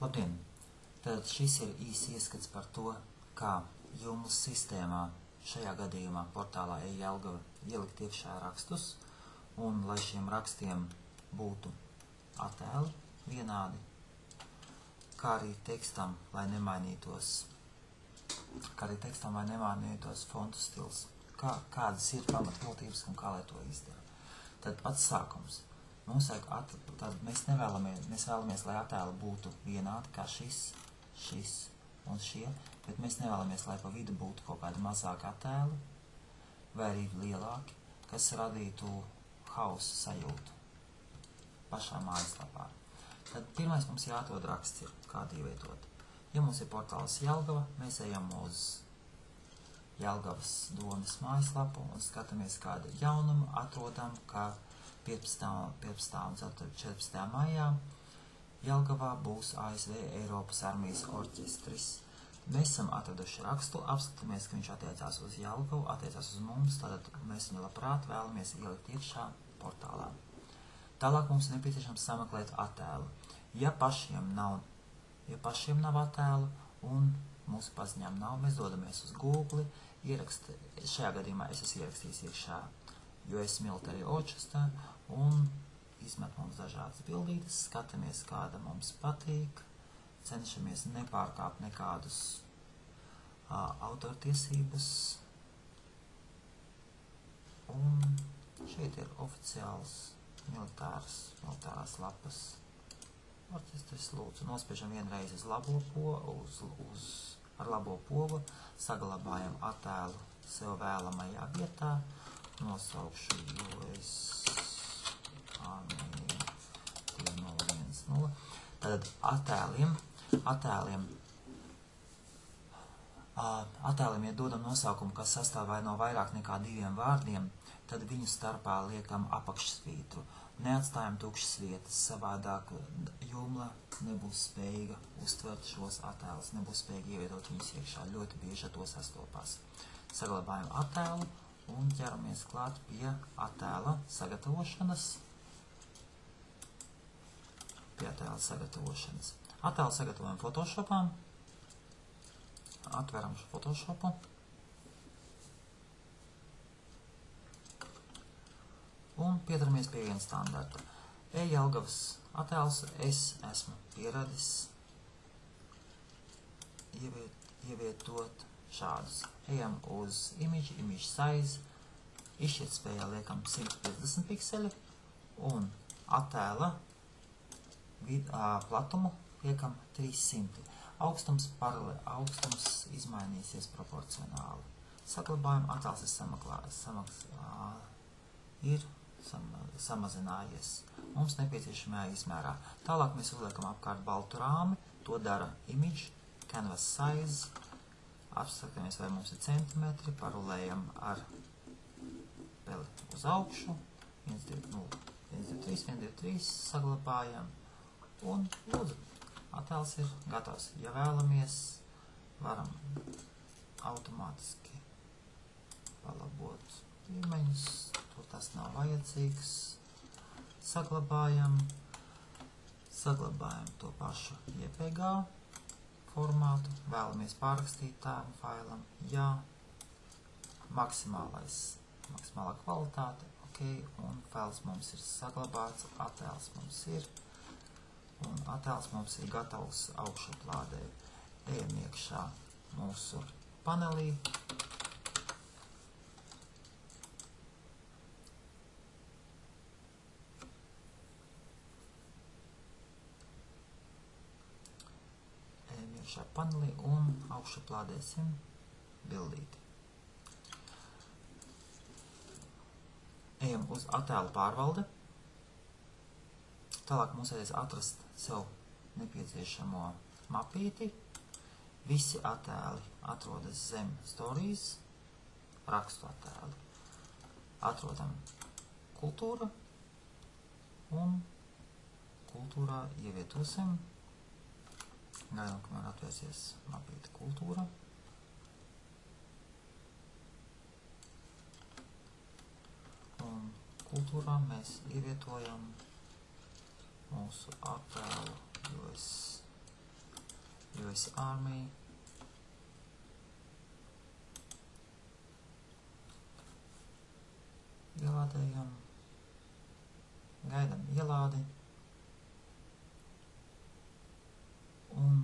Labdien! Tad šis ir īsi ieskats par to, kā Joomlas sistēmā, šajā gadījumā portālā e-Jelgava, ielikt iekšā rakstus, un lai šiem rakstiem būtu attēli vienādi, kā arī tekstam, lai nemainītos fontu stils, kādas ir pamatmotības un kā lai to izdara. Tad pats sākums. Mēs vēlamies, lai attēli būtu vienādi kā šis un šie, bet mēs nevēlamies, lai pa vidu būtu kaut kādi mazāki attēli vai arī lielāki, kas radītu hausa sajūtu pašā mājaslapā. Tad pirmais mums jāatrod raksts ir, kādu ievietot. Ja mums ir portāls Jelgava, mēs ejam uz Jelgavas domes mājaslapu un skatāmies kādu jaunumu, atrodam, ka 15. un 14. maijā Jelgavā būs ASV Eiropas armijas orķestris. Mēs esam atraduši rakstu, apskatāmies, ka viņš attiecās uz Jelgavu, attiecās uz mums, tātad mēs viņu labprāt vēlamies ielikt iekšā portālā. Tālāk mums nepieciešams sameklēt attēlu. Ja pašiem nav attēlu un mūsu paziņām nav, mēs dodamies uz Google, šajā gadījumā es esmu ierakstījis iekšā US Military Orchestra un izmet mums dažādas bildītes, skatāmies, kāda mums patīk, cenšamies nepārkāpt nekādus autortiesības. Un šeit ir oficiāls militārās lapas orķestris. Lūdzu, nospiežam vienreiz ar labo pogu, saglabājam attēlu sev vēlamajā vietā, nosaukšu US Army 2010. Tad attēliem ja dodam nosaukumu, kas sastāv vai no vairāk nekā 2 vārdiem, tad viņu starpā liekam apakšsvītru. Neatstājam tukšas vietas, savādāk Joomla nebūs spējīga uztvert šos attēlus, nebūs spējīga ievietot viņus iekšā, ļoti bieži ar to sastopās. Saglabājam attēlu un ķeramies klāt pie attēla sagatavošanas. Attēlu sagatavojam Photoshopā. Atveram Photoshopu. Un pieturamies pie viena standarta. e-Jelgavas attēls es esmu pieradis ievietot šādus. Ejam uz image size, izšķirtspējā liekam 150 pikseli un attēla platumu liekam 300. Augstums izmainīsies proporcionāli. Saglabājam, attēls ir samazinājies. Mums nepieciešamajā izmērā. Tālāk mēs uzliekam apkārt baltu rāmi, to dara image, canvas size, apskatāmies, vai mums ir centimetri, parulējam ar peli uz augšu, 123, saglabājam, un lūdzu, attēls ir gatavs. Ja vēlamies, varam automātiski palabot līmeņus, tur tas nav vajadzīgs. Saglabājam to pašu JPG formātu, vēlamies pārrakstīt tēmu failam, jā, maksimālā kvalitāte, ok, un fails mums ir saglabāts, attēls mums ir, un attēls mums ir gatavs augšuplādē. Ejam iekšā mūsu panelī. Un augšuplādēsim bildīti. Ejam uz attēlu pārvalde. Tālāk mums vajadzēs atrast sev nepieciešamo mapīti. Visi attēli atrodas zem stories, rakstu attēli. Atrodam kultūra un kultūrā ievietosim. Gaidām, kamēr atvērsies mapīta kultūra. Un kultūrā mēs ievietojam mūsu attēlu US US Army. Ielādējam. Gaidam ielādi. Un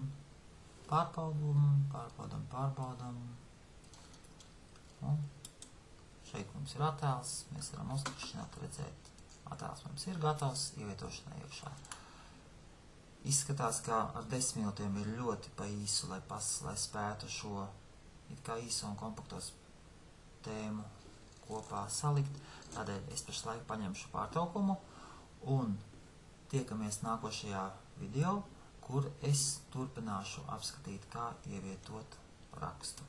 pārbaudam. Un šeit mums ir attēls, mēs varam uzklišķināt, redzēt, attēls mums ir gatavs ievietošanai iekšā. Izskatās, ka ar 10 minūtēm ir ļoti pa īsu, lai spētu šo it kā īso un kompaktos tēmu kopā salikt. Tādēļ es pašlaik paņemšu pārtraukumu un tiekamies nākošajā video, kur es turpināšu apskatīt, kā ievietot rakstu.